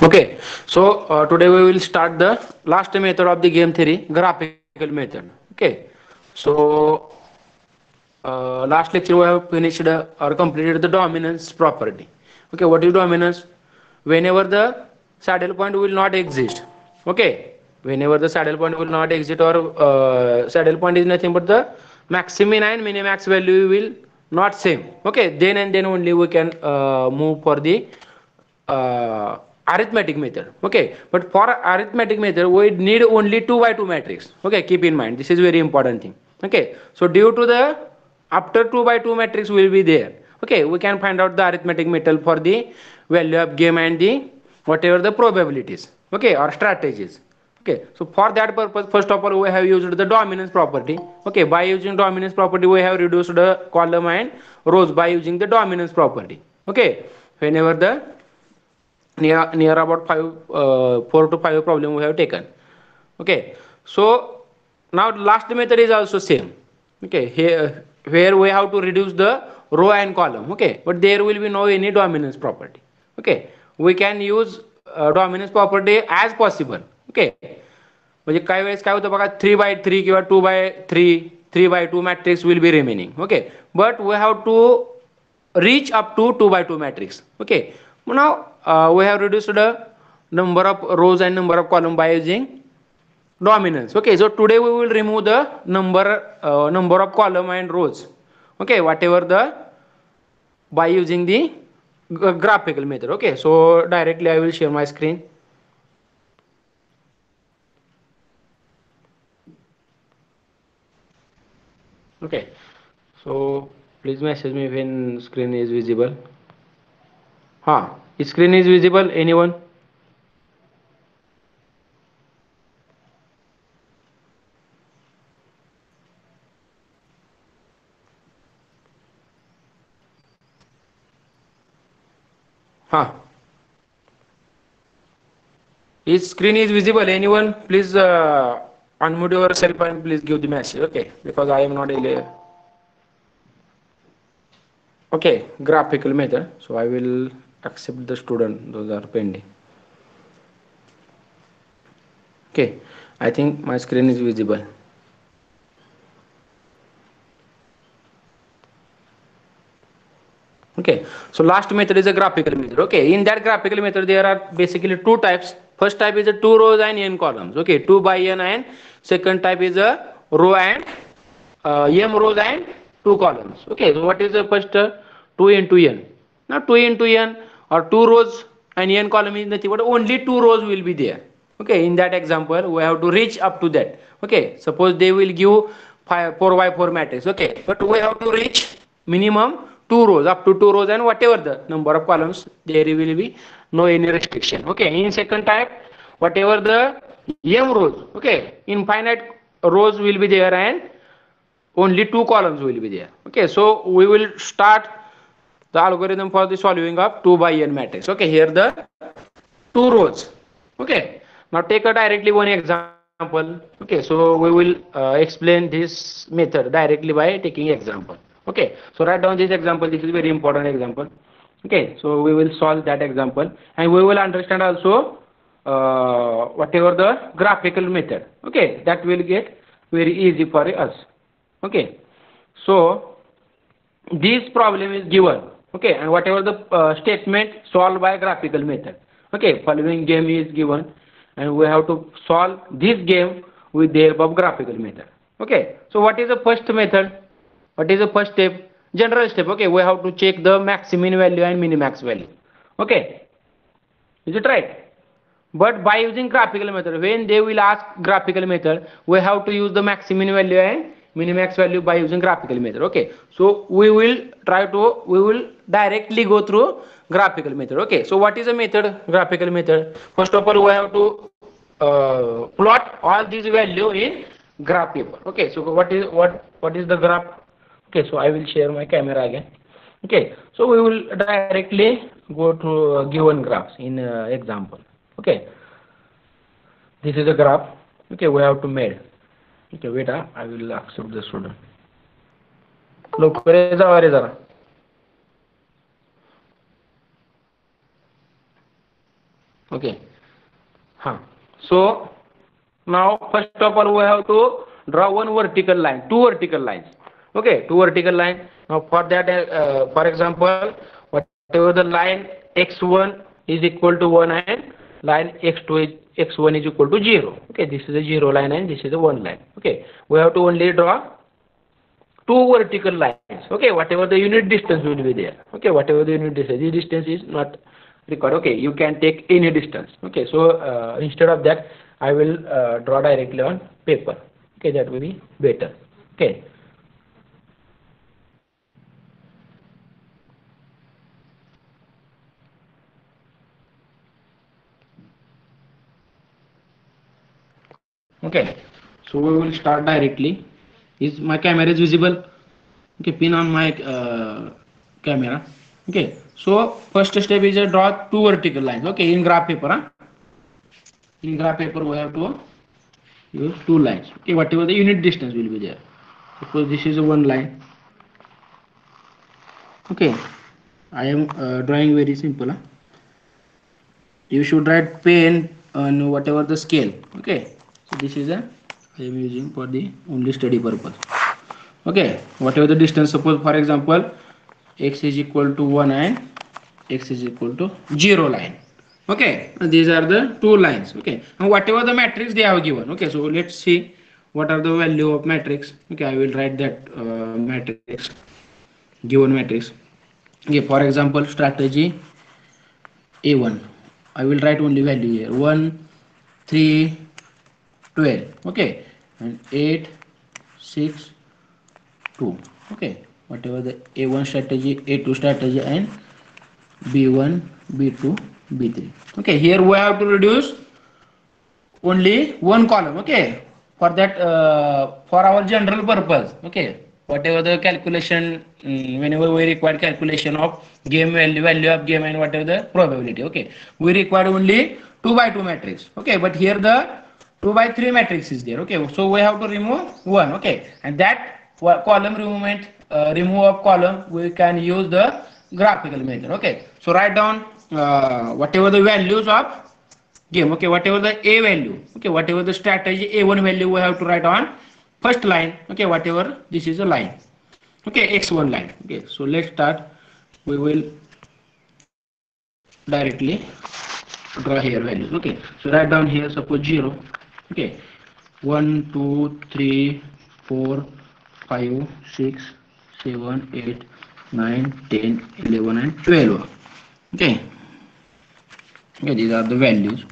Okay, so today we will start the last method of the game theory, graphical method. Okay, so last lecture we have finished or completed the dominance property. Okay, what is dominance? Whenever the saddle point will not exist. Okay, whenever the saddle point will not exist, or saddle point is nothing but the maximum and minimax value will not same. Okay, then and then only we can move for the arithmetic method. Okay, but for arithmetic method we need only 2 by 2 matrix. Okay, keep in mind this is very important thing. Okay, so due to the after 2 by 2 matrix will be there. Okay, we can find out the arithmetic method for the value of game and the whatever the probabilities. Okay, or strategies. Okay, so for that purpose, first of all we have used the dominance property. Okay, by using dominance property we have reduced the column and rows by using the dominance property. Okay, whenever the near about 4 to 5 problem we have taken. Okay, so now last method is also same. Okay, here where we have to reduce the row and column. Okay, but there will be no any dominance property. Okay, we can use dominance property as possible. Okay, म्हणजे काही वेळेस काय होतं बघा 3 by 3 किंवा 2 by 3 3 by 2 matrix will be remaining. Okay, but we have to reach up to 2 by 2 matrix. Okay, now we have reduced the number of rows and number of column by using dominance. Okay, so today we will remove the number of column and rows. Okay, whatever the by using the graphical method. Okay, so directly I will share my screen. Okay, so please message me when screen is visible. Screen is visible, anyone? Huh. His screen is visible, anyone? Please unmute yourself and please give the message. Okay, because I am not able. Okay, graphical method. So I will accept the student. Those are pending. Okay, I think my screen is visible. Okay, so last method is a graphical method. Okay, in that graphical method there are basically two types. First type is a 2 rows and n columns. Okay, 2 by n, and second type is a row and m rows and 2 columns. Okay, so what is the first 2 into n? Now 2 into n or 2 rows and n column is nothing but only 2 rows will be there. Okay, in that example we have to reach up to that. Okay, suppose they will give 4 by 4 matrix. Okay, but we have to reach minimum 2 rows, up to 2 rows, and whatever the number of columns there will be no any restriction. Okay, in second type whatever the m rows, okay, infinite rows will be there and only 2 columns will be there. Okay, so we will start the algorithm for the solving of 2 by n matrix. Okay, here the 2 rows. Okay, now take a directly one example. Okay, so we will explain this method directly by taking example. Okay, so write down this example. This is very important example. Okay, so we will solve that example and we will understand also whatever the graphical method. Okay, that will get very easy for us. Okay, so this problem is given. Okay, and whatever the statement solved by graphical method. Okay, following game is given and we have to solve this game with the help of graphical method. Okay, so what is the first method? What is the first step? General step. Okay, we have to check the maximin value and minimax value. Okay, is it right? But by using graphical method, when they will ask graphical method, we have to use the maximin value and minimax value by using graphical method. Okay, so we will directly go through graphical method. Okay, so what is the method? Graphical method. First of all, we have to plot all these value in graph paper. Okay, so what is the graph? Okay, so I will share my camera again. Okay, so we will directly go to given graphs in example. Okay, this is a graph. Okay, we have to made. Okay, wait, I will accept the student. लवकर जावा रे जरा. Okay. So now first of all we have to draw one vertical line, two vertical lines. Okay, two vertical lines. Now for that, for example, whatever the line x1 is equal to 1 and line x1 is equal to 0. Okay, this is a 0 line and this is a 1 line. Okay, we have to only draw two vertical lines. Okay, whatever the unit distance will be there. Okay, whatever the unit distance, this distance is not required. Okay, you can take any distance. Okay, so instead of that I will draw directly on paper. Okay, that will be better. Okay. Okay, so we will start directly. Is my camera is visible? Okay, pin on my camera. Okay, so first step is draw two vertical lines. Okay, in graph paper. In graph paper we have to use two lines. Okay, whatever the unit distance will be there. Suppose this is a one line. Okay, I am drawing very simple. You should write pen on whatever the scale. Okay, so this is a I am using for the only study purpose. Okay, whatever the distance, suppose for example x is equal to 1 and x is equal to 0 line. Okay, these are the two lines. Okay, and whatever the matrix they have given. Okay, so let's see what are the value of matrix. Okay, I will write that matrix, given matrix. Okay, for example strategy a1, I will write only value here 1 3 12. Okay, and 8 6 2. Okay, whatever the a1 strategy, a2 strategy, and b1 b2 b3. Okay, here we have to reduce only one column. Okay, for that for our general purpose. Okay, whatever the calculation, whenever we require calculation of game value of game and whatever the probability. Okay, we require only 2 by 2 matrix. Okay, but here the 2 by 3 matrix is there. Okay, so we have to remove one. Okay, and that column remove of column, we can use the graphical method. Okay, so write down whatever the values of game. Okay, whatever the a value. Okay, whatever the strategy a1 value, we have to write on first line. Okay, whatever this is a line. Okay, x1 line. Okay, so let's start. We will directly draw here values. Okay, so write down here suppose 0. Okay, 1 2 3 4 5 6 7 8 9 10 11 and 12. Okay, okay, these are the values.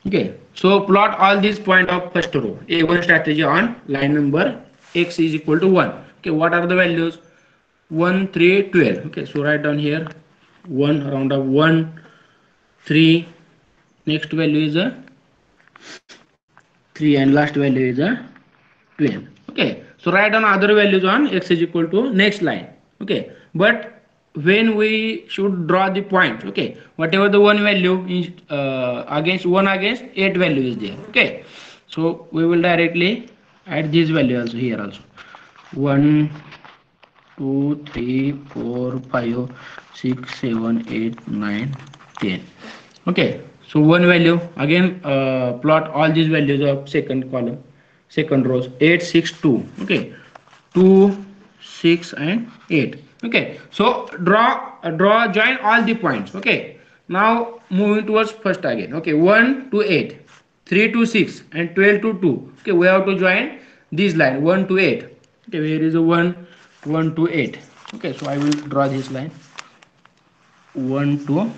Okay, so plot all these point of first row a1 strategy on line number x is equal to 1. Okay, what are the values? 1 3 12. Okay, so write down here 1, round of 1 3, next value is a 3, and last value is a 12. Okay, so write down other values on x is equal to next line. Okay, but when we should draw the point, okay, whatever the one value is against 8 value is there. Okay, so we will directly add this value also here also 1 2 3 4 5 6 7 8 9 10. Okay, so one value again, plot all these values of second column, second rows 8 6 2. Okay, 2 6 and 8. Okay, so join all the points. Okay, now moving towards first again. Okay, 1 to 8, 3 to 6 and 12 to 2. Okay, we have to join this line 1 to 8. Okay, here is a 1 to 8. Okay, so I will draw this line 1 to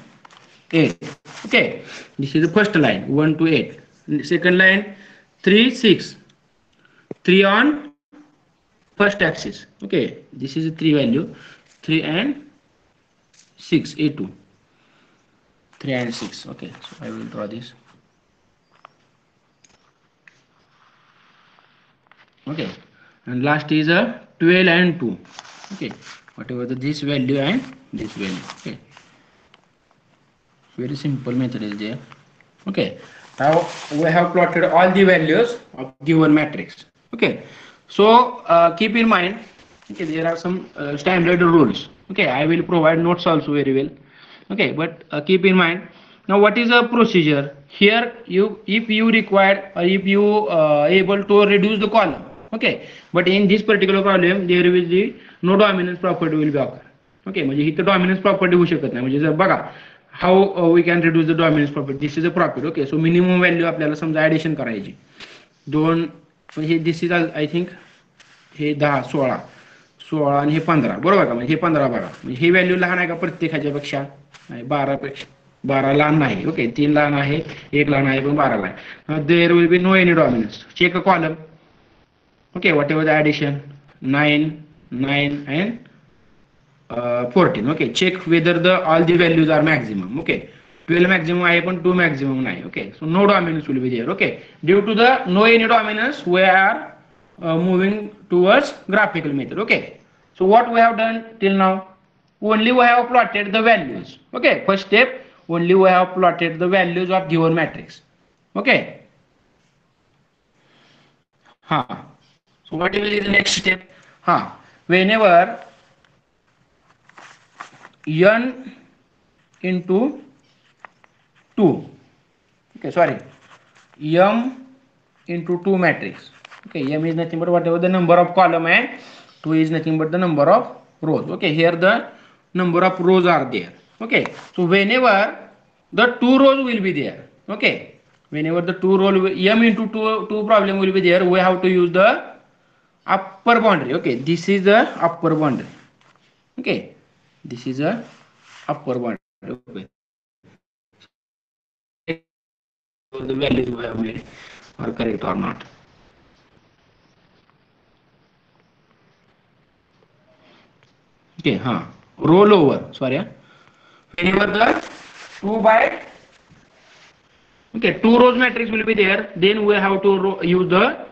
8. Okay, this is the first line 1 to 8. Second line 3 6, 3 on first axis. Okay, this is a 3 value 3 and 6 a2, 3 and 6. Okay, so I will draw this. Okay, and last is a 12 and 2. Okay, whatever this value and this value. Okay, very simple method is there. Okay, now we have plotted all the values of given matrix. Okay, so keep in mind, okay, there are some standard rules. Okay, I will provide notes also very well. Okay, but keep in mind Now what is the procedure? Here if you required or if you able to reduce the column, okay, but in this particular problem there will be no dominance property will be occur. Okay, म्हणजे इथं dominance property होऊ शकत नाही. म्हणजे जर बघा how we can reduce the dominance property. This is a property. Okay, so minimum value आपल्याला समजा ऍडिशन करायची दोन, म्हणजे दिस इज आय थिंक हे 10 16 आणि हे 15 बरोबर का. म्हणजे हे 15 बघा, म्हणजे ही व्हॅल्यू लहान आहे का प्रत्येकाच्या पेक्षा? नाही, 12 पेक्षा 12 लहान नाही. ओके, 3 लहान आहे, 1 लहान आहे, पण 12 लहान. There will be no any dominance. Check a column. Okay, whatever the addition 9 9 and 14. Okay, check whether the all the values are maximum. Okay, 12 maximum आहे पण 2 मॅक्झिमम नाही. Okay, so no dominance will be there. Okay, due to the no any dominance we are moving towards graphical method. Okay, so what we have done till now, only we have plotted the values. Okay, first step, only we have plotted the values of given matrix. Okay, so what will be the next step? Whenever n into 2, okay, sorry, m into 2 matrix. Okay, m is nothing but whatever the number of column and 2 is nothing but the number of rows. Okay, here the number of rows are there. Okay, so whenever the 2 rows will be there, okay, whenever the 2 row m into 2 problem will be there, we have to use the upper boundary. Okay, this is the upper boundary. Okay, this is a upper boundary. Okay, the values we have made are correct or not. Okay, roll over, sorry, whenever the 2 by, okay, 2 rows matrix will be there, then we have to use the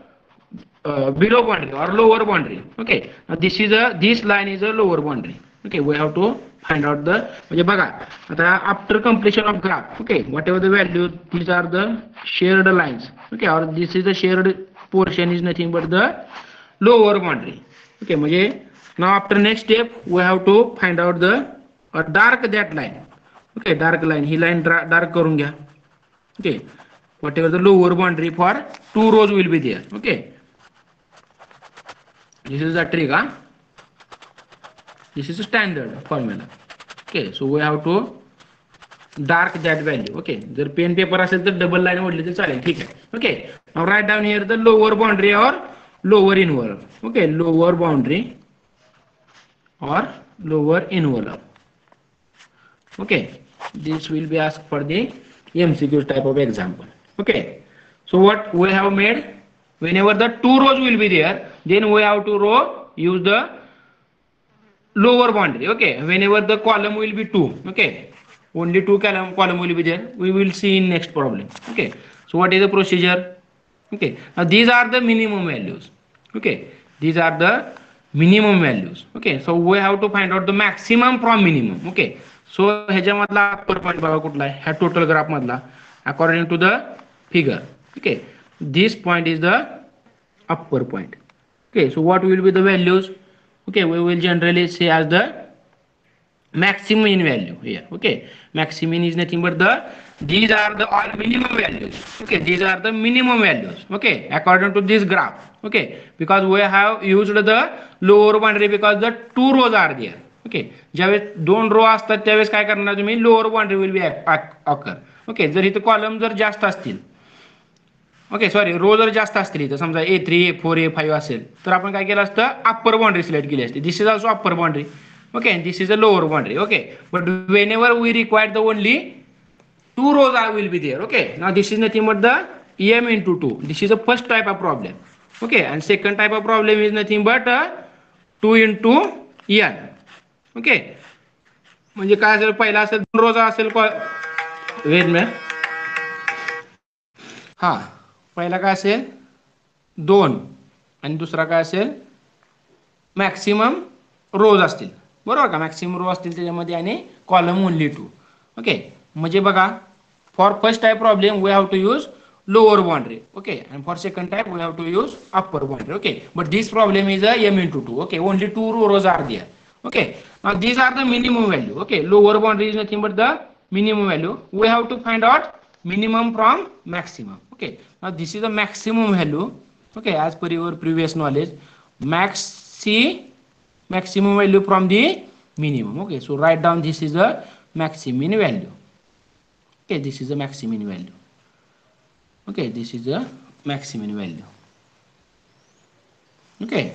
below boundary or lower boundary. Okay, now this line is a lower boundary. Okay, we have to find out the, म्हणजे बघा आता after completion of graph, okay, whatever the value, these are the shared lines. Okay, or this is the shared portion is nothing but the lower boundary. Okay, म्हणजे now after next step we have to find out the dark that line. Okay, dark line, he line dark करून घ्या. Okay, whatever the lower boundary for 2 rows will be there. Okay, this is the trick. This is a standard formula. Okay, so we have to dark that value. Okay, जर pen paper असेल तर double line ओढली तर चालेल. ठीक आहे. Okay, now write down here the lower boundary or lower envelope. Okay, lower boundary or lower envelope. Okay, this will be asked for the MCQ type of example. Okay, so what we have made, whenever the 2 rows will be there, then we have to use the lower boundary. Okay, whenever the column will be 2, okay, only 2 column will be there, we will see in next problem. Okay, so what is the procedure? Okay, now these are the minimum values. Okay, these are the minimum values. Okay, so we have to find out the maximum from minimum. Okay, so ह्याच्यामधला upper point बघा कुठला आहे, ह्या total graph मधला, according to the figure. Okay, this point is the upper point. Okay, so what will be the values? Okay, we will generally say as the maximum in value here. Okay, maximum is nothing but these are the all minimum values. Okay, these are the minimum values. Okay, according to this graph. Okay, because we have used the lower boundary because the 2 rows are there. Okay, ज्यावेळेस 2 रो असतात त्यावेळेस काय करणार तुम्ही, lower boundary will be occur. Okay, जर इथं column जर जास्त असतील, ओके सॉरी, रो जर जास्त असतील इथं समजा A3 A4 A5 असेल तर आपण काय केलं असतं, अप्पर बाउंड्री सिलेक्ट केली असते. This is also upper boundary. Okay, and this is a lower boundary. Okay, but whenever we require the only 2 rows will be there. Okay, now this is nothing but the m into 2. This is the first type of problem. Okay, and second type of problem is nothing but 2 into n. Okay, म्हणजे काय असेल, पहिला असेल 2 rows असेल, wait में पहिला काय असेल 2 आणि दुसरा काय असेल मॅक्सिमम रोज असतील. बरोबर का, मॅक्सिमम रो असतील त्याच्यामध्ये आणि कॉलम ओनली 2. ओके, म्हणजे बघा for first type problem we have to use lower boundary. Okay, and for second type we have to use upper boundary. Okay, but this problem is a m into 2. Okay, only 2 rows are there. Okay, now these are the minimum value. Okay, lower boundary is nothing but the minimum value. We have to find out minimum from maximum. Okay, now this is the maximum value. Okay, as per your previous knowledge, maximum value from the minimum. Okay, so write down this is the maximum value. Okay, this is the maximum value. Okay, this is the maximum value. Okay,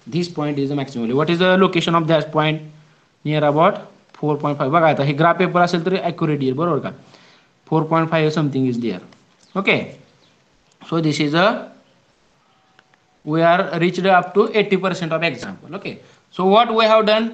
this point is the maximum value. What is the location of that point? Near about 4.5. बघा आता हे graph paper असेल तर accurate येईल बरोबर का. 4.5 something is there. Okay, so this is a we are reached up to 80% of example. Okay, so what we have done,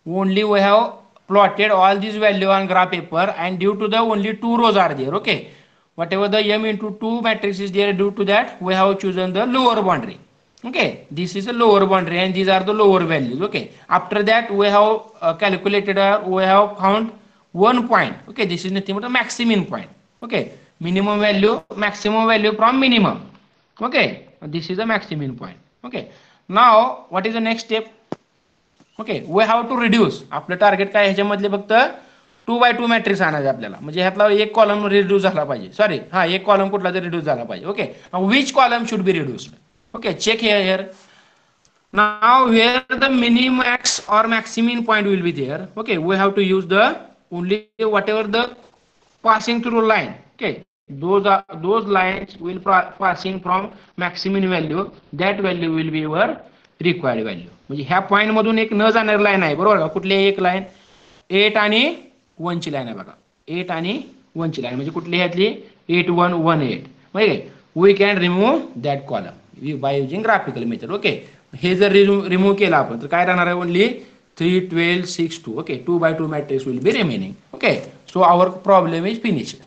only we have plotted all these value on graph paper, and due to the only two rows are there. Okay, whatever the m into 2 matrix is there, due to that we have chosen the lower boundary. Okay, this is a lower boundary and these are the lower values. Okay, after that we have calculated we have found one point. Okay, this is nothing but a maximum point. Okay, minimum value, maximum value from minimum. Okay, this is the maximum point. Okay, now what is the next step? Okay, we have to reduce. आपलं target काय ह्याच्यामधले फक्त 2x2 matrix आणायचं आपल्याला, म्हणजे ह्यातला एक column reduce झाला पाहिजे. Sorry, हा एक कॉलम कुठला तरी रिड्यूस झाला पाहिजे. Okay, which column should be reduced? Okay, check here. Now where the minimax or maximum point will be there. Okay, we have to use the only whatever the passing through line. Okay, those lines will passing from maximum value. That value will be your required value. म्हणजे ह्या point मधून एक न जाणारी line आहे बरोबर का. कुठली एक लाईन 8 आणि 1 ची लाईन आहे बघा. 8 आणि 1 ची लाईन म्हणजे कुठली ह्यातली 8 1 1 8. म्हणजे we can remove that column by using graphical method. Okay, हे जर रिमूव्ह केला आपण तर काय राहणार आहे? Only 3 12 6 2. Okay, 2x2 matrix will be remaining. Okay, so our problem is finished.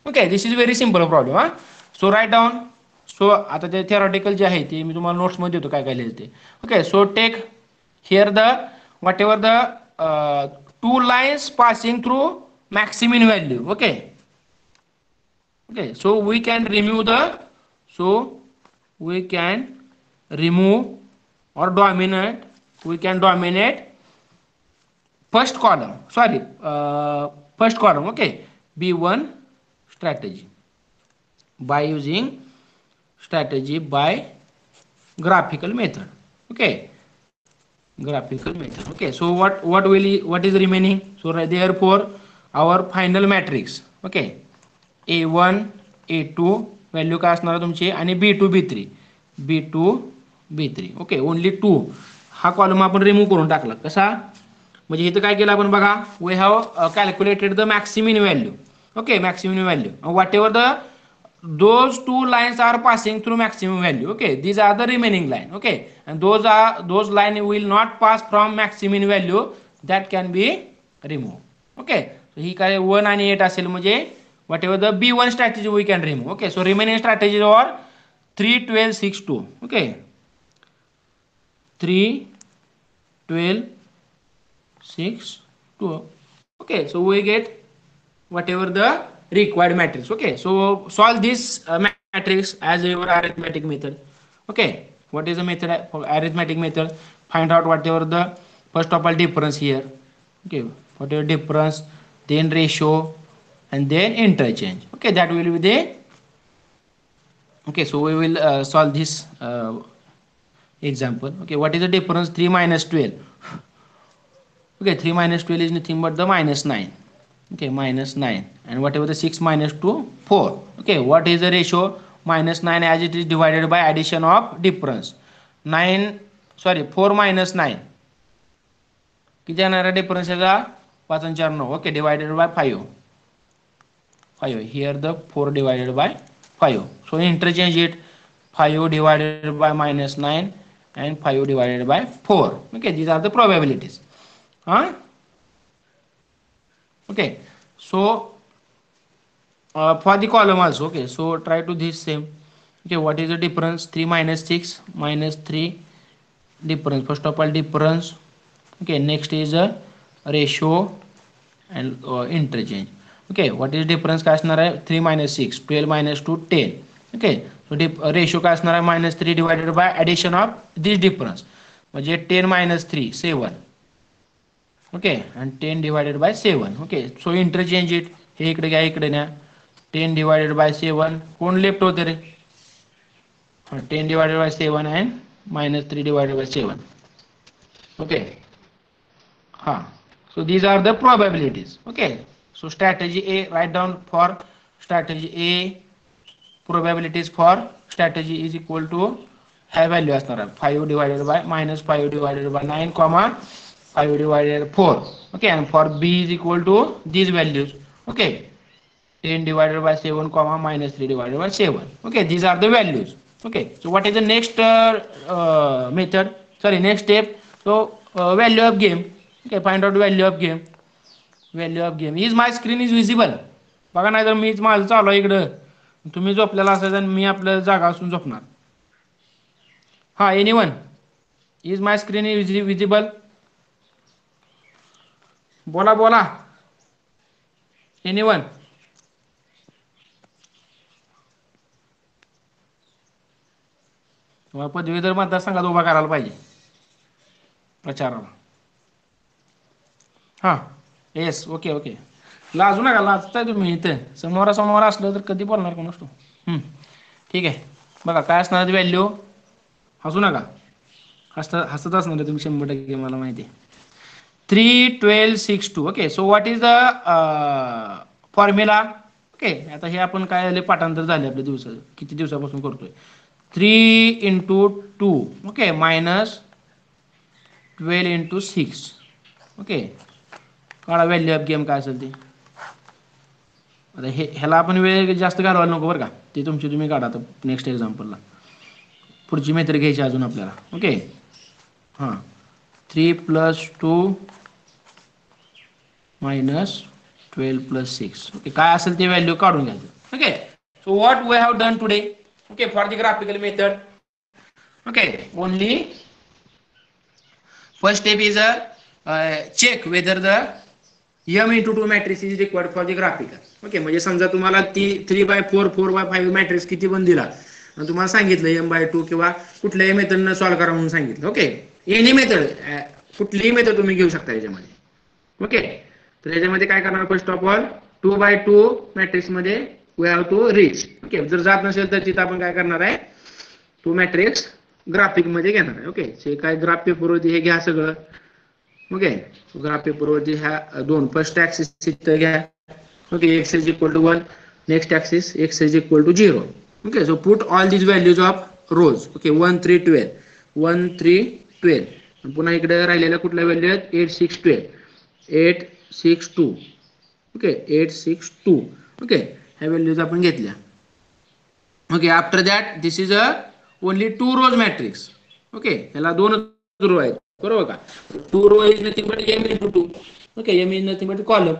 Okay, this is very simple problem. So write down. So आता ते theoretical जे आहे ते मी तुम्हाला नोट्स मध्ये देतो काय काय लिहिलं ते. Okay, so take here the whatever the two lines passing through maximum value. Okay, okay, so we can remove the we can remove or dominate, we can dominate first column, sorry, first column. Okay, B1 strategy by using strategy by graphical method. Okay, graphical method. Okay, so what is remaining? So therefore our final matrix. Okay, A1 A2 value काय असणार तुमची आणि B2 B3. Okay, only 2 हा column आपण remove करून टाकला. कसा? म्हणजे इथं काय केलं आपण बघा, we have calculated the maximum value. Okay, maximum value whatever the those two lines are passing through maximum value. Okay, these are the remaining line. Okay, and those line will not pass from maximum value, that can be removed. Okay, so ही काय 1 आणि 8 असेल म्हणजे whatever the B1 strategy we can remove. Okay, so remaining strategies are 3 12 6 2. Okay, 3 12 6 2. Okay, so we get whatever the required matrix. Okay, so solve this matrix as your arithmetic method. Okay, what is the method for arithmetic method? Find out whatever the first of all difference here. Okay, whatever difference, then ratio, and then interchange. Okay, that will be the. Okay, so we will solve this example. Okay, what is the difference? 3 minus 12. Okay, 3 minus 12 is nothing but the minus 9. Okay, minus 9, and whatever the 6 minus 2 4. Okay, what is the ratio? Minus 9 as it is divided by addition of difference. 4 minus 9 किती येणार आहे difference याचा? 5 आणि 4 9. Okay, divided by 5. Here the 4 divided by 5. So interchange it. 5 divided by minus 9 and 5 divided by 4. Okay, these are the probabilities. Okay, so for the column also. Okay, so try to this same. Okay, what is the difference? 3 minus 6 minus 3 difference. First of all difference. Okay, next is a ratio and interchange. Okay, what is difference काय असणार आहे? 3 minus 6 12 minus 2 10. Okay, so ratio काय असणार आहे? minus 3 divided by addition of this difference. म्हणजे 10 minus 3 7. Okay आणि 10 divided by 7. Okay so interchange it. हे इकडे घ्या इकडे न्या. 10 डिवायडेड बाय 7 कोण लेफ्ट होते रे? 10 divided by 7 and minus 3 divided by 7. Okay. So these are the probabilities. Okay. So strategy A, write down for strategy A, probabilities for strategy is equal to have value असणार आहे 5 divided by minus 5 divided by 9 comma 5 divided by 4. Okay, and for B is equal to these values. Okay, 10 divided by 7 comma minus 3 divided by 7. Okay, these are the values. Okay, so what is the next method, sorry, next step? So value of game. Okay, find out value of game. Value of game is my screen is visible. बघा नाही तर मीच माझं चालू आहे इकडं, तुम्ही झोपलेला असायचं आणि मी आपल्या जागा असून झोपणार. हा, anyone is my screen is visible? बोला बोला, एनीवन? तुम्हाला पदवीधर मतदारसंघात उभा करायला पाहिजे प्रचाराला. हा, येस, ओके ओके. लाजू नका, लाजताय तुम्ही इथे समोरासमोर असलं तर कधी बोलणार कोण असतो. ठीक आहे, बघा काय असणार व्हॅल्यू. हसू नका, हसत असणार आहे तुम्ही 100% मला माहिती आहे. 3 12 6 2. Okay, so what is the formula? Okay, आता हे आपण काय झाले पाठांतर झाले आपल्या दिवसाचं, किती दिवसापासून करतोय. 3 into 2. Okay, minus 12 into 6. Okay, काढा व्हॅल्यू ऑफ गेम काय असेल ते. आता ह्याला आपण वेळ जास्त घालवायला नको बरं का, ते तुमची तुम्ही काढा. आता नेक्स्ट एक्झाम्पलला पुढची मेथड घ्यायची अजून आपल्याला. ओके, हां, 3 + 2 minus 12 + 6. ओके, काय असेल ते व्हॅल्यू काढून घ्यायचं. Okay, so what we have done today. Okay, for the graphical method. Okay, only first step is check whether the m into 2 matrix is required for the graphical. Okay, म्हणजे समजा तुम्हाला 3/4 4/5 matrix किती पण दिला आणि तुम्हाला सांगितलं m/2 किंवा कुठल्याही मेथडनं सॉल्व्ह करा म्हणून सांगितलं. ओके, एनी मेथड, कुठलीही मेथड तुम्ही घेऊ शकता याच्यामध्ये. ओके, तर याच्यामध्ये काय करणार, फर्स्ट ऑफ ऑल 2/2 मॅट्रिक्स मध्ये we have to reach. Okay, जर जात नसेल तर तिथं आपण काय करणार आहे, 2 मॅट्रिक्स ग्राफिक मध्ये घेणार आहे. ओके, हे काय ग्राफ पेपरवरती हे घ्या सगळं. ओके, ग्राफ पेपरवरती ह्या दोन फर्स्ट ऍक्सिस इथं घ्या. Okay, x is equal to 1, next axis x is equal to 0. Okay, so put all these values of rows. Okay, 1 3 12 1 3 12. पुन्हा इकडे राहिलेल्या कुठल्या व्हॅल्यू आहेत, 8 6 12 8 6 2. ओके, 8 6 2. ओके, ह्या व्हॅल्यूज आपण घेतल्या. Okay, after that this is only 2 rows matrix. Okay, ह्याला 2 रो आहेत बरोबर का. 2 row is nothing but m into 2. Okay, m is nothing but column.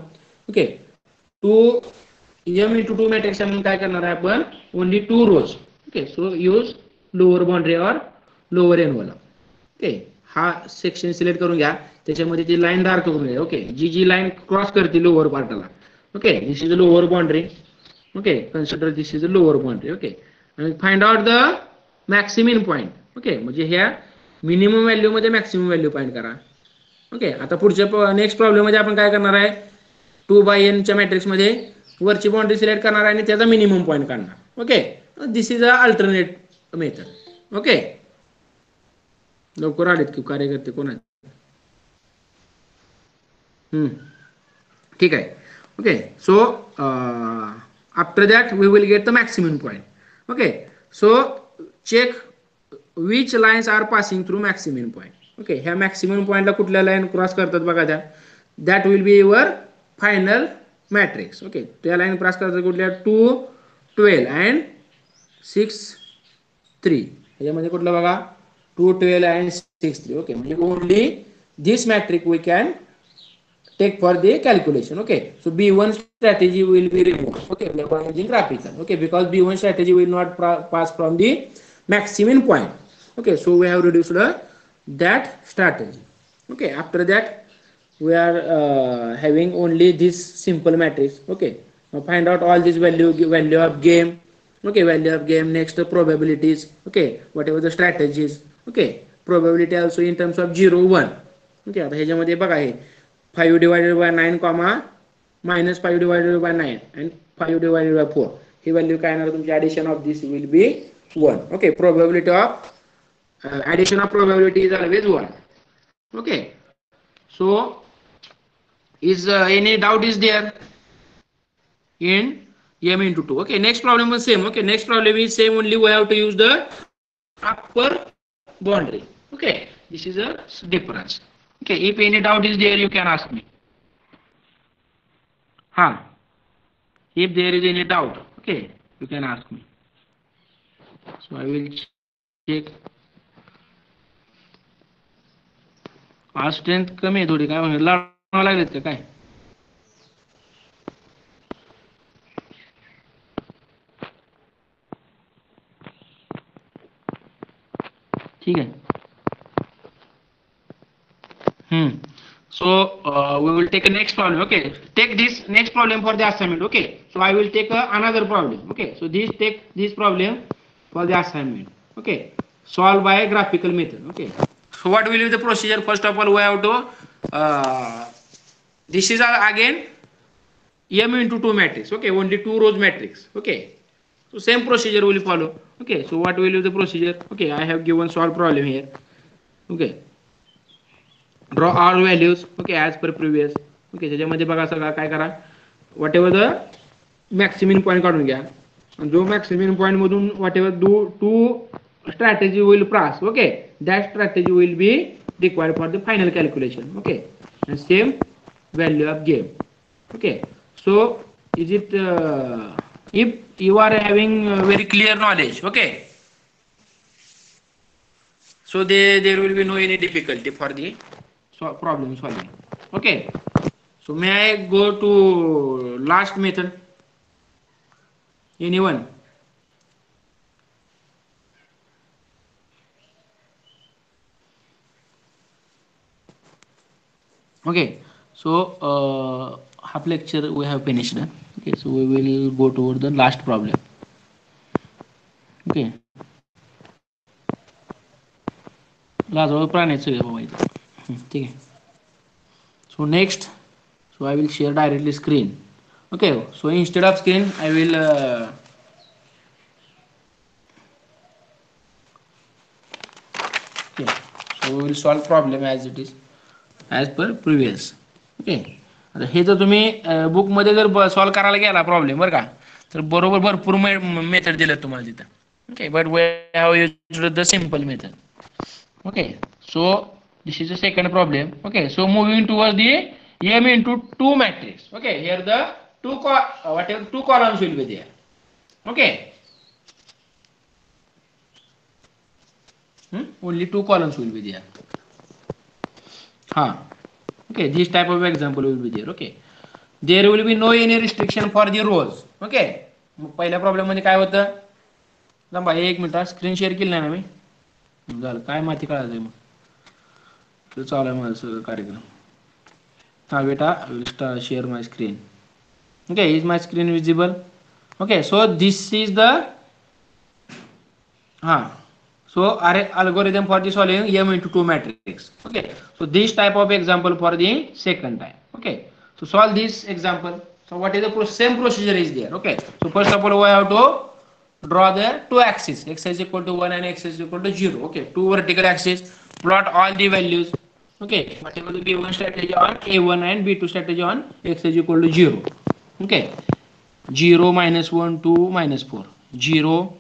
Okay, 2 m into 2 matrix म्हणून काय करणार आहे आपण, ओनली 2 rows. ओके, सो यूज लोअर बाउंड्री और लोअर एनवलप. ओके, हा सेक्शन सिलेक्ट करून घ्या, त्याच्यामध्ये ती लाईन डार्क करून घ्या. ओके, जी लाईन क्रॉस करते लोअर पार्टला. Okay, this is the lower boundary. Okay, consider this is the lower boundary. Okay, आणि find out the maximum point. Okay, म्हणजे ह्या मिनिमम व्हॅल्यू मध्ये मॅक्सिमम व्हॅल्यू फाइंड करा. Okay, आता पुढच्या नेक्स्ट प्रॉब्लेम मध्ये आपण काय करणार आहे, 2/n च्या मॅट्रिक्स मध्ये वरची बाउंड्री सिलेक्ट करणार आणि त्याचा मिनिमम पॉईंट काढणार. Okay, this is a alternate method. Okay, लवकर आलेत की कार्यकर्ते कोण आहेत? ठीक आहे. Okay, so after that we will get the maximum point. Okay, so check which lines are passing through maximum point. Okay, ह्या मॅक्सिमम पॉईंटला कुठल्या लाईन क्रॉस करतात बघा त्या, that will be your final matrix. Okay, त्या line cross करतात कुठल्या, 2 12 and 6 3. ह्याच्यामध्ये कुठलं बघा, 2 12 अँड 6 3. ओके, म्हणजे only this matrix we can take for the calculation. Okay, so B1 strategy will be removed. Okay, we are using graphical. Okay, because B1 strategy will not pass from the maximum point. Okay, so we have reduced that strategy. Okay, after that we are having only this simple matrix. Okay, now find out all this value of game. Okay, value of game. Next probabilities. Okay, whatever the strategies. Okay, probability also in terms of 0 1. Okay, आता ह्याच्यामध्ये बघा हे 5 divided by 9 comma minus 5 divided by 9 and 5 divided by 4. He value काय येणार तुमची addition of this will be 1. Okay, probability of addition of probability is always 1. Okay, so is any doubt is there in m into 2? Okay, next problem is same. Okay, next problem is same, only we have to use the upper boundary. Okay, this is a difference. Okay, if any doubt is there you can ask me. If there is any doubt, okay, you can ask me. So I will check. आज strength कमी आहे थोडी, काय म्हणजे लावावं लागलेत का काय? ठीक आहे. So we will take a next problem. Okay, take this next problem for the assignment. Okay, so I will take another problem. Okay, so take this problem for the assignment. Okay, solve by graphical method. Okay, so what will be the procedure? First of all, we have to this is again m into 2 matrix. Okay, only 2 rows matrix. Okay, so same procedure will follow. Okay, so what will be the procedure? Okay, I have given solve problem here. Okay, draw all values. Okay, as per previous. Okay, त्याच्यामध्ये बघा सगळं काय करा, whatever the maximum point काढून घ्या, जो maximum point मधून whatever two strategy will pass. Okay, that strategy will be required for the final calculation. Okay, and same value of game. Okay, so is it if you are having very clear knowledge, okay, so there will be no any difficulty for the problem solving. Okay, so may I go to last method? Anyone? Okay, so half lecture we have finished. Okay, so we will go toward the last problem. Okay, लाजवाब प्राणी सगळे बाबा इथे. ठीक आहे. So next, so I will share directly screen. Okay, so instead of screen I will okay, so we will solve problem as it is as per previous. Okay, आता हे जर तुम्ही book मध्ये जर सॉल्व करायला गेला प्रॉब्लेम बरं का, तर बरोबर भरपूर मेथड दिले तुम्हाला तिथं. Okay, but we have used the simple method. Okay, so this is the second problem. Okay, so moving towards the m into 2 matrix. Okay, here the whatever 2 columns will be there. Okay, only 2 columns will be there. Okay, this type of example will be there. Okay, there will be no any restriction for the rows. Okay, पहिल्या problem मध्ये काय होतं, थांबा एक minute, screen share केली नाही ना मी, झालं काय माहिती कळायचंय मग, तर चालू आहे माझं सगळं कार्यक्रम. बेटा, I will share my screen. Okay, is my screen visible? Okay, so this is the so algorithm for the solving m into 2 matrix. Okay, so this type of example for the second time. Okay, so solve this example. So what is the same procedure is there? Okay, so first of all we have to draw the two axes, x is equal to 1 and x is equal to 0. Okay, two vertical axes, plot all the values. Okay, whatever the b1 strategy on a1 and b2 strategy on x is equal to 0. Okay, 0 minus 1 2 minus 4 0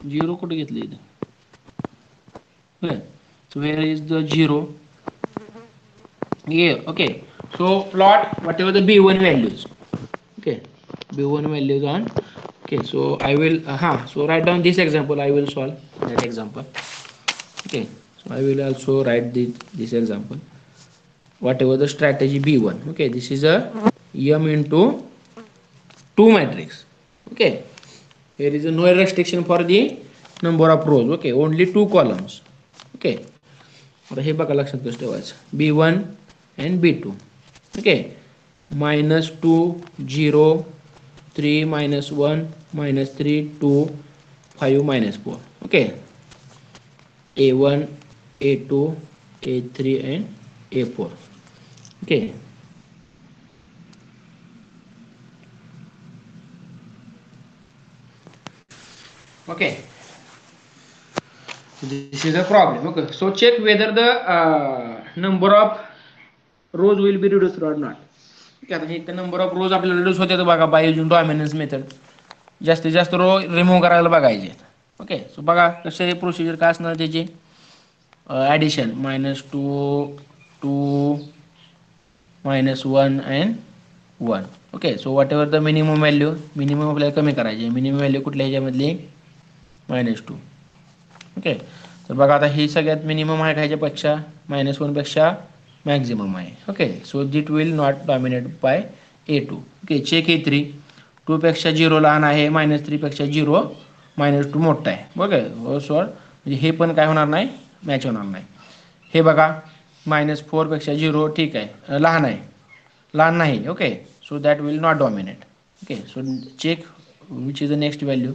0 कुठे घेतले इथे. So where is the 0? Yeah, okay, so plot whatever the b1 values. Okay, b1 values on. Okay, so I will so write down this example, I will solve that example. Okay, so I will also write this example, whatever the strategy b1. Okay, this is a m into 2 matrix. Okay, here is a no restriction for the number of rows. Okay, only 2 columns. Okay, आता हे बघा लक्षात कसं ठेवायचं, b1 and b2. Okay, minus 2 0 3 minus 1 minus 3 2 5 minus 4. Okay, a1 a2 a3 and A4. Okay. Okay. So this is a problem. Okay. So check whether the number of rows will be reduced or not. Okay. आता हे number of रोज आपल्याला reduce होते बघा by using dominance method. जास्तीत जास्त रो remove करायला बघायचे. Okay. सो बघा कसे प्रोसिजर काय असणार त्याची. Addition -2 2 -1 and 1. Okay. So what ever the minimum value, minimum आपल्याला कमी करायचे. मिनिमम व्हॅल्यू कुठल्या ह्याच्यामधली -2. ओके. तर बघा आता ही सगळ्यात मिनिमम आहे का ह्याच्यापेक्षा -1 पेक्षा मॅक्झिमम आहे. Okay. So that will not dominate by A2. Okay. Check A3 2 पेक्षा 0 लहान आहे, -3 पेक्षा 0 -2 मोठा आहे. ओके. सॉरी म्हणजे हे पण काय होणार नाही, मॅच होणार नाही. हे बघा -4 पेक्षा 0 ठीक आहे, लहान आहे, लहान नाही. Okay. So that will not dominate. Okay. So check which is the next value.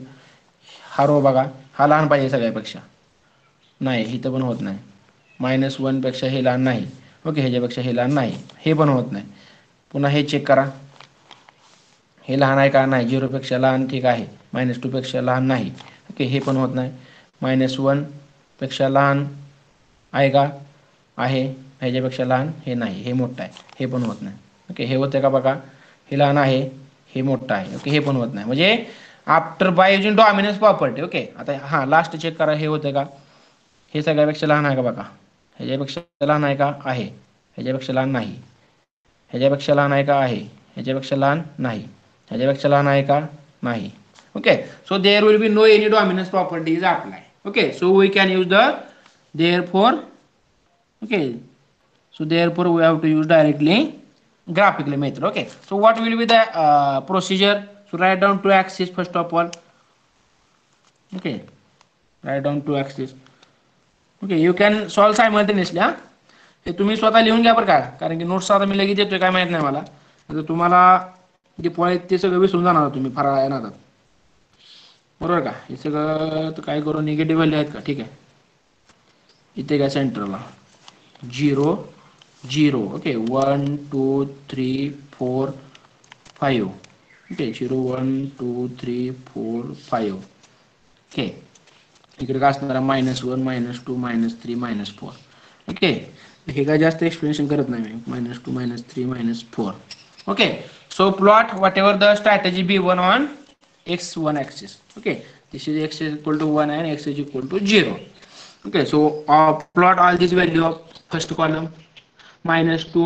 हा रो बघा, हा लहान पाहिजे सगळ्यापेक्षा, नाही इथं पण होत नाही. -1 पेक्षा हे लहान नाही. ओके. ह्याच्यापेक्षा हे लहान नाही, हे पण होत नाही. पुन्हा हे चेक करा, हे लहान आहे का, नाही 0 पेक्षा लहान ठीक आहे, -2 पेक्षा लहान नाही. ओके. हे पण होत नाही. -1 पेक्षा लहान आहे का, आहे, ह्याच्यापेक्षा लहान हे नाही, हे मोठं आहे, हे पण होत नाही. ओके. हे होते का बघा, हे लहान आहे, हे मोठं आहे. ओके. हे पण होत नाही. म्हणजे after by using dominance property. Okay. आता हां लास्ट चेक करा, हे होतं का, हे सगळ्यापेक्षा लहान आहे का बघा, ह्याच्यापेक्षा लहान आहे का, आहे, ह्याच्यापेक्षा लहान नाही, ह्याच्यापेक्षा लहान आहे का, आहे, ह्याच्यापेक्षा लहान नाही, ह्याच्यापेक्षा लहान आहे का, नाही. Okay. So there will be no any dominance property is apply. Okay. So we can use the therefore. Okay. So therefore we have to use directly graphically method. Okay. So what will be the procedure? So write down two axes first of all. Okay. Write down two axes. Okay. You can solve simultaneously. हा हे तुम्ही स्वतः लिहून घ्या बरं का, कारण की notes आता मी लगेच देतोय काय माहित नाही मला. तर तुम्हाला जे पॉईंट ते सगळं विसरून जाणार तुम्ही फराळ येणार, बरोबर का. हे सगळं तर काय करू, निगेटिव्ह व्हॅल्यू आहेत का, ठीक आहे. इथे काय सेंटरला 0 0. ओके. 1 2 3 4 5. ओके. 0 1 2 3 4 5. ओके. इकडे काय असणार, -1 -2 -3 -4. ओके. हे काय जास्त एक्सप्लेनेशन करत नाही मी. -2 -3 -4. Okay. So plot what ever the strategy B1 on x1 axis. Okay. This is x is equal to 1 and x is equal to 0. Okay. So plot all this value of first column. -2.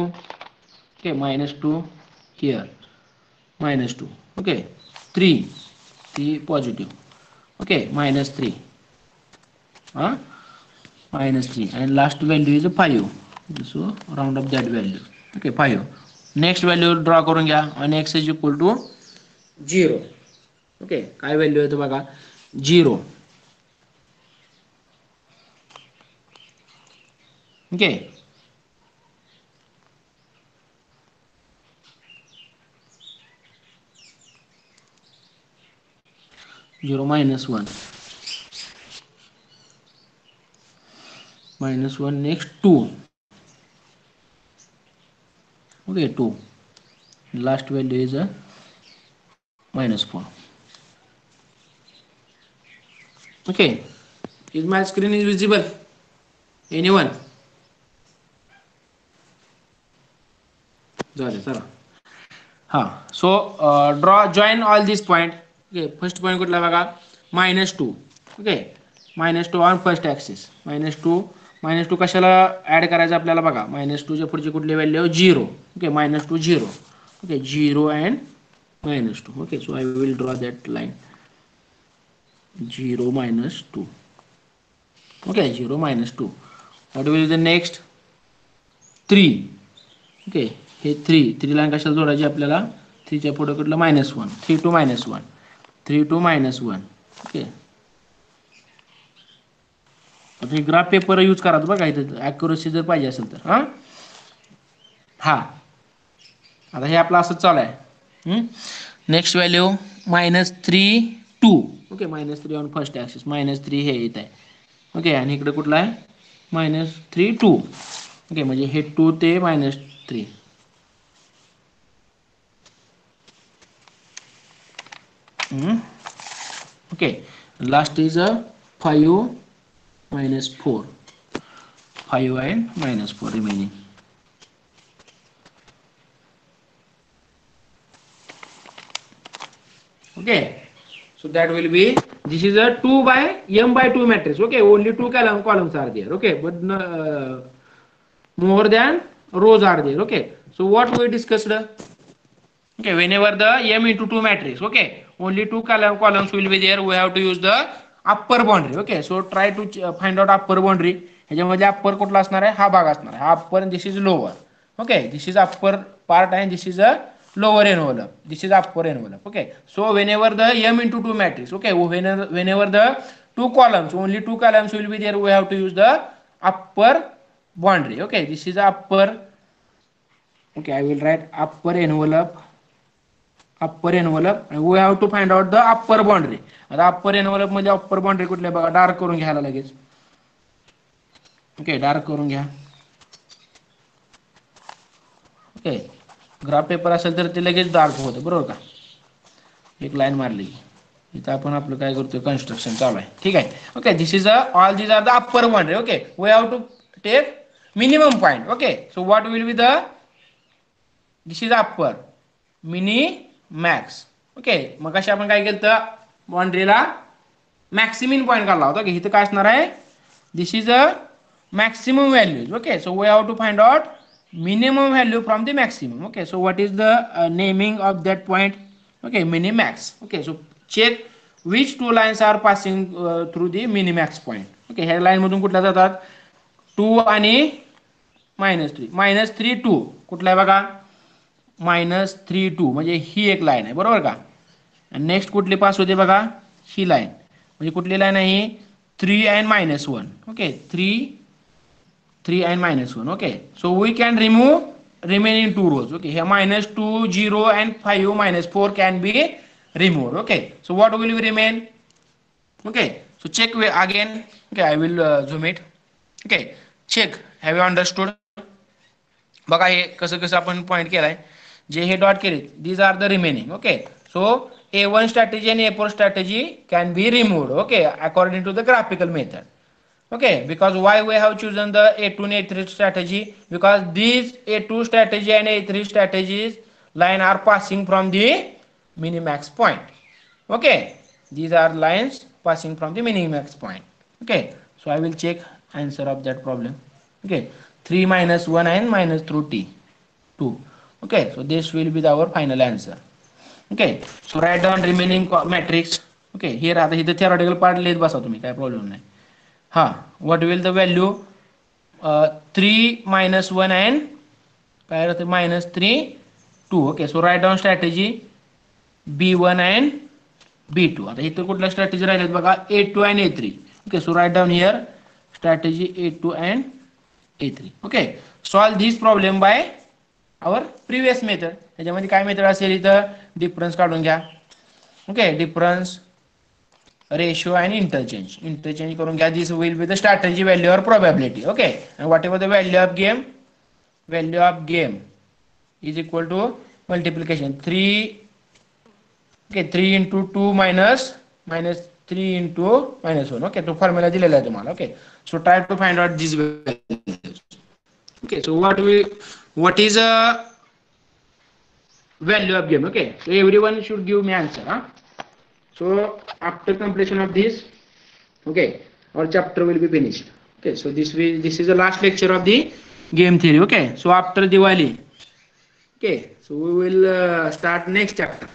Okay. -2 here, -2. Okay. 3 positive. Okay. -3, -3, and last value is 5. So round up that value. Okay. 5. Next value draw करून घ्या, आणि x is equal to 0. Okay. काय value आहे बघा, 0. Okay. 0 -1 -1. Next 2. Okay. 2. Last value is a -4. Okay. Is my screen is visible? Anyone? झाले चला. हा. So draw join all this point. Okay. First point कुठला बघा, -2. ओके. -2 on first axis. -2 कशाला add करायचं आपल्याला बघा, -2 च्या पुढची कुठली value, 0. Okay. -2 0. Okay. 0 and -2. Okay. So I will draw that line 0 -2. Okay. 0 -2. What will the next 3. Okay. हे 3 लाईन कशाला जोडायची आपल्याला, 3 च्या पुढे कुठलं, -1. 3 to -1. 3 to -1. ओके. आता हे ग्राफ पेपर यूज करा बघा, इथं ॲक्युरसी जर पाहिजे असेल तर. हा. आता हे आपलं असंच चालू आहे. Next value -3 2. Okay. -3 on first axis. -3 हे येत आहे. ओके. आणि इकडे कुठला आहे, -3 2. ओके, म्हणजे हे 2 ते -3. Okay, last is a 5 - 4. 5 and -4 remaining. Okay, so that will be, this is a 2 by m by 2 matrix. Okay, only two columns are there. Okay, but more than rows are there. Okay, so what we discussed, okay, whenever the m into 2 matrix, okay, only two columns will be there, we have to use the upper boundary. Okay, so try to find out upper boundary. ह्याच्यामध्ये upper कुठला असणार आहे, हा भाग असणार आहे, हा upper, this is lower. Okay, this is upper part and this is a lower envelope, this is upper envelope. Okay, so whenever the m into 2 matrix, okay, whenever the two columns, only two columns will be there, we have to use the upper boundary. Okay, this is upper. Okay, I will write upper envelope, and we have to find out the upper boundary. आता upper envelope मध्ये upper boundary कुठले बघा, dark करून घ्यायला लगेच. Okay, dark करून घ्या. Okay, graph paper असेल तर ते लगेच डार्क होतं, बरोबर का. एक लाईन मारली, इथं आपण आपलं काय करतोय, कन्स्ट्रक्शन चालू आहे. ठीक आहे. Okay, this is all these are the upper boundary. Okay, we have to take minimum point. Okay, so what will be the, this is upper, mini, max. Okay, मग कशा आपण काय केलं तर बाउंड्रीला मॅक्सिमम पॉइंट काढला होता. ओके, इथं काय असणार आहे, this is a maximum values. Okay, so we have to find out minimum value from the maximum. Okay, so what is the naming of that point? Okay, minimax. Okay, so check which two lines are passing through the minimax point. Okay, ह्या line मधून कुठल्या जातात, 2 आणि -3. -3 2 कुठला आहे बघा, -3 2, म्हणजे ही एक लाईन आहे, बरोबर का. आणि नेक्स्ट कुठली पास होते बघा, ही लाईन, म्हणजे कुठली लाईन आहे, 3 and -1. Okay, 3 and -1. Okay, so we can remove remaining two rows. Okay, here -2 0 and 5 -4 can be removed. Okay, so what will remain? Okay, so check again. Okay, I will zoom it. Okay, check, have you understood? बघा हे कसं कसं आपण point केलाय, जे हे dot केले, these are the remaining. Okay, so A1 strategy and A4 strategy can be removed. Okay, according to the graphical method. Okay, because why we have chosen the A2 and A3 strategy, because these A2 strategy and A3 strategies line are passing from the minimax point. Okay, these are lines passing from the minimax point. Okay, so I will check answer of that problem. Okay, 3 -1 and -3 t 2. Okay, so this will be our final answer. Okay, so write down remaining matrix. Okay, here आता इथे theoretical part लिहित बसा तुम्ही, काय problem नाही. हा, what will the value, 3 -1 and काय राहते, -3 2. Okay, so write down strategy B1 and B2. आता इथं कुठल्या स्ट्रॅटेजी राहिल्यात बघा, A2 and A3. Okay, so write down here strategy A2 and A3. Okay, solve this problem by our previous method. त्याच्यामध्ये काय method असेल, इथं डिफरन्स काढून घ्या. Okay, difference, ratio and interchange करून घ्या. This will be the strategy value और probability. Okay, and whatever the value of game is equal to multiplication 3. Okay, 3 into 2 minus 3 into -1. Okay, तो फॉर्म्युला दिलेला आहे तुम्हाला. Okay, so try to find out these values. Okay, so what is a value of game? Okay, so everyone should give me answer. Huh? So after completion of this, okay, our chapter will be finished. Okay, so this is the last lecture of the game theory. Okay, so after Diwali, okay, so we will start next chapter.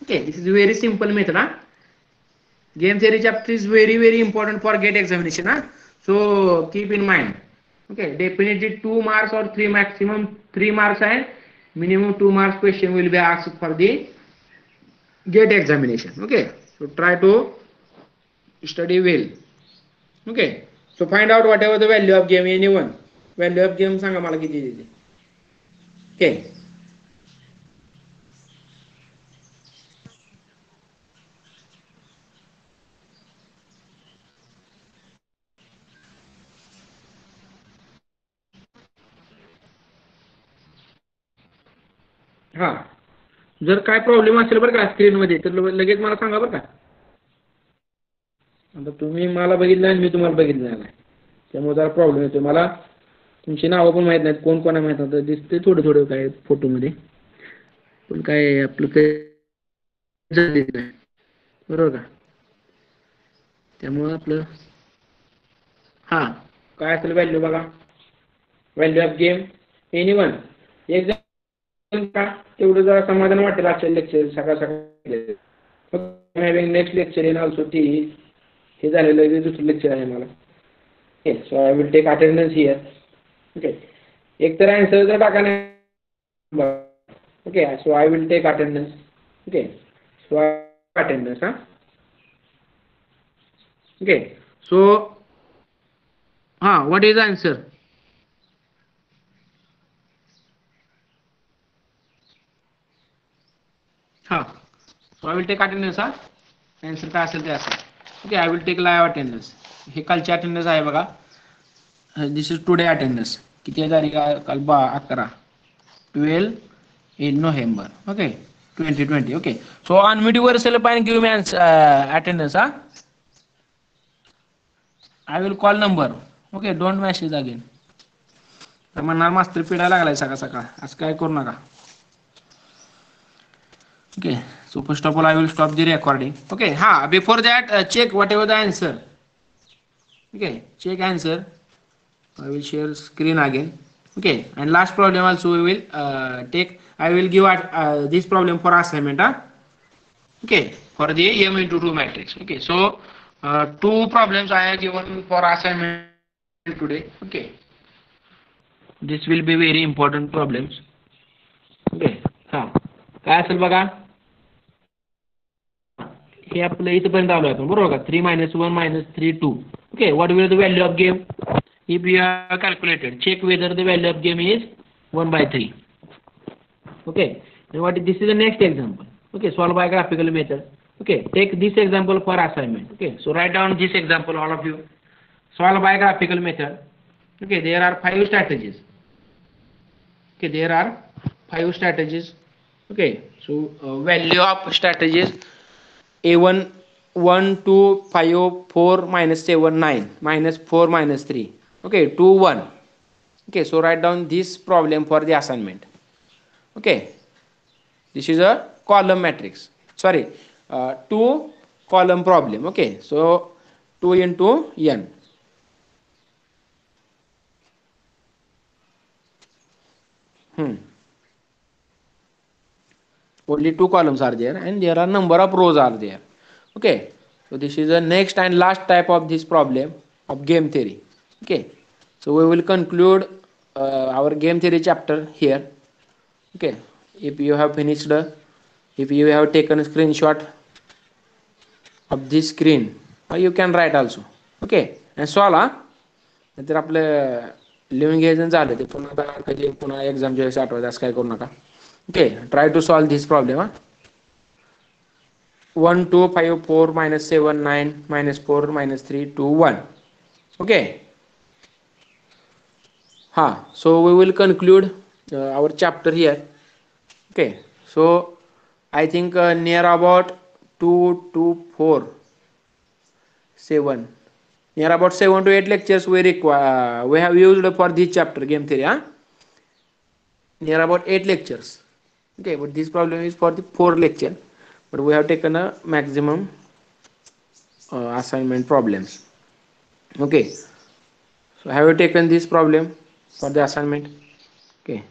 Okay, this is a very simple method. Huh? Game theory chapter is very important for GATE examination. Huh? So keep in mind. Okay, definitely 2 marks or 3, maximum 3 marks and minimum 2 marks question will be asked for the GATE examination. Okay, so try to study well. Okay, so find out whatever the value of game, anyone value of game सांगा मला किती दिली. Okay, हां, जर काय problem असेल बरं का स्क्रीनमध्ये तर लगेच मला सांगा बरं का. आता तुम्ही मला बघितलं आणि मी तुम्हाला बघितलं नाही, त्यामुळे जरा प्रॉब्लेम येतो मला. तुमची नावं पण माहीत नाहीत, कोण कोणा माहीत नव्हतं, दिसते थोडं थोडं काय फोटोमध्ये, पण काय आपलं काही दिसत नाही, बरोबर का. त्यामुळं आपलं हां, काय असेल व्हॅल्यू बघा, value of game any one. एक का तेवढं जरा समाधान वाटेल आजच्या लेक्चर सकाळ सकाळ. Having next lecture in also T, हे झालेलं दुसरं लेक्चर आहे मला. Okay, so I will take attendance here. Okay, एक तर आन्सर जर टाका नाही. Okay, so I will take attendance. Okay, so attendance. हां, ओके, सो हां, व्हॉट इज आन्सर. हां, so I will take attendance. हां, आन्सर काय असेल ते असेल. Okay, I will take live attendance. हे कालची अटेंडन्स आहे बघा. This is today attendance. किती तारीख आहे काल? 11, 12 in November. Okay, 2020. Okay, so unmute yourself and give me attendance. Huh? I will call number. Okay, don't message again. तर म्हणणार मास्तर पिढायला लागलाय सकाळ सकाळ, असं काय करू नका. Okay, so first of all I will stop the recording. Okay, before that check whatever the answer. Okay, check answer. I will share screen again. Okay, and last problem also we will take. I will give this problem for assignment. Okay, for the m into 2 matrix. Okay, so two problems I have given for assignment today. Okay, this will be very important problems. Okay, काय असेल बघा, हे आपलं इथपर्यंत आलो आपण, बरोबर का. 3 - 1 - 3 2. Okay, what will be the value of game if you have calculated? Check whether the value of game is 1/3. Okay, and this is the next example. Okay, solve by graphical method. Okay, take this example for assignment. Okay, so write down this example, all of you. Solve by graphical method. Okay, there are 5 strategies. Okay, there are 5 strategies. Okay, so value of strategies a1 1 2 5 4 -7 9 -4 -3. Okay, 2 1. Okay, so write down this problem for the assignment. Okay, this is a column matrix, sorry, 2 column problem. Okay, so 2 into n. Only 2 columns are there and there are number of rows are there. Okay, so this is the next and last type of this problem of game theory. Okay, so we will conclude our game theory chapter here. Okay, if you have finished, if you have taken a screenshot of this screen, you can write also. Okay, and solve. नाहीतर आपलं living घ्यायचं झालं ते पुन्हा कधी पुन्हा एक्झामच्या वेळेस आठवायचं, असं काय करू नका. Okay, try to solve this problem. 1 2 5 4 -7 9 -4 -3 2 1. Okay, so we will conclude our chapter here. Okay, so I think near about 2 to 4 7, near about 7 to 8 lectures we require, we have used for this chapter game theory. Near about 8 lectures. Okay, but this problem is for the 4 lecture, but we have taken a maximum assignment problems. Okay, so have you taken this problem for the assignment? Okay,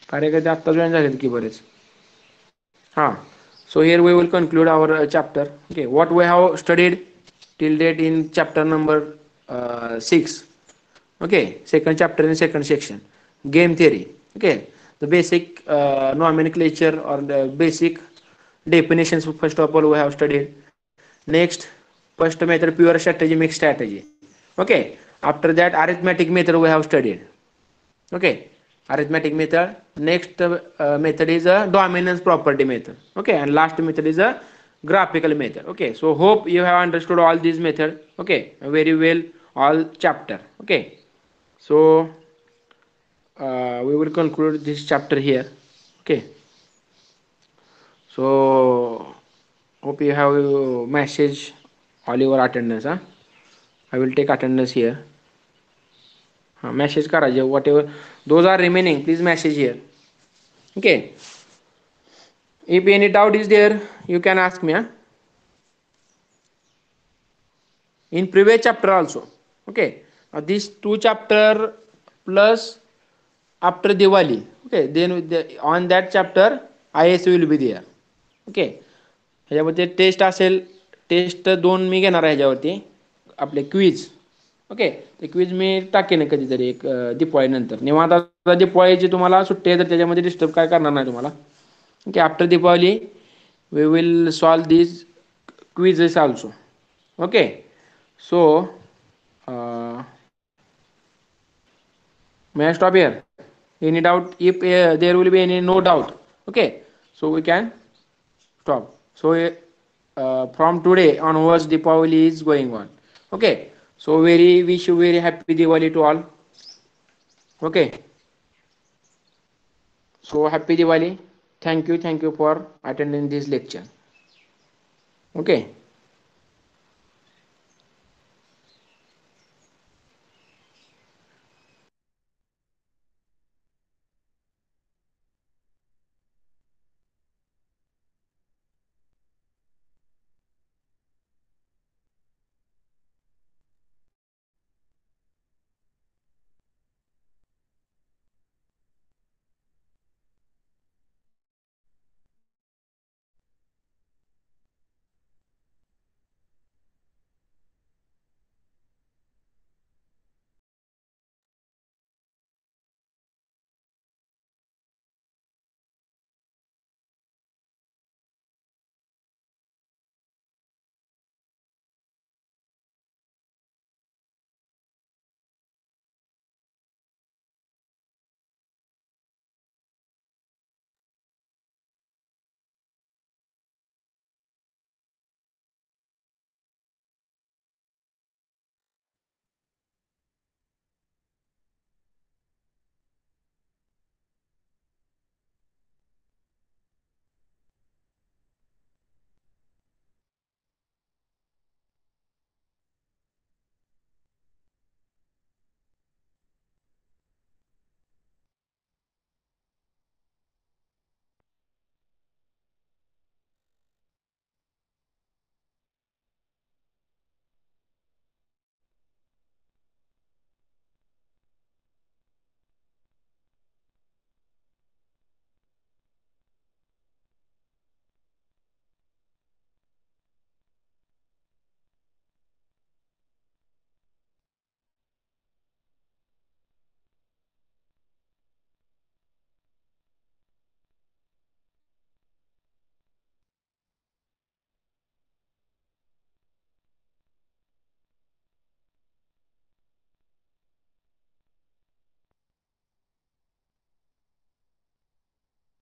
कार्यकर्ते आत्ता join झालेत की बरेच. So here we will conclude our chapter. Okay, what we have studied till date in chapter number 6. Okay, second chapter in second section, game theory. Okay, the basic nomenclature or the basic definitions first of all we have studied. Next, first method pure strategy, mixed strategy. Okay, after that arithmetic method we have studied. Okay, arithmetic method. Next method is a dominance property method. Okay, and last method is a graphical method. Okay, so hope you have understood all these methods. Okay, very well all chapter. Okay, so we will conclude this chapter here. Okay, so hope you have message all your attendance. I will take attendance here. Message kara whatever those are remaining, please message here. Okay, if any doubt is there, you can ask me. In previous chapter also. Okay, these two chapter plus after Diwali. Okay, then on that chapter IS will be there. Okay, ह्याच्यामध्ये test असेल, test 2 मी घेणार आहे ह्याच्यावरती, आपले quiz. Okay, ते quiz मी टाकेन कधीतरी एक दिवाळीनंतर निवांत. आता दिवाळीची तुम्हाला सुट्टी आहे तर त्याच्यामध्ये डिस्टर्ब काय करणार नाही तुम्हाला. Okay, after Diwali we will solve these quizzes also. ओके, सो may I stop here? Any doubt? If there will be any no doubt, okay, so we can stop. So from today onwards, Deepavali is going on. Okay, so very wish you very happy Diwali to all. Okay, so happy Diwali. Thank you for attending this lecture. Okay.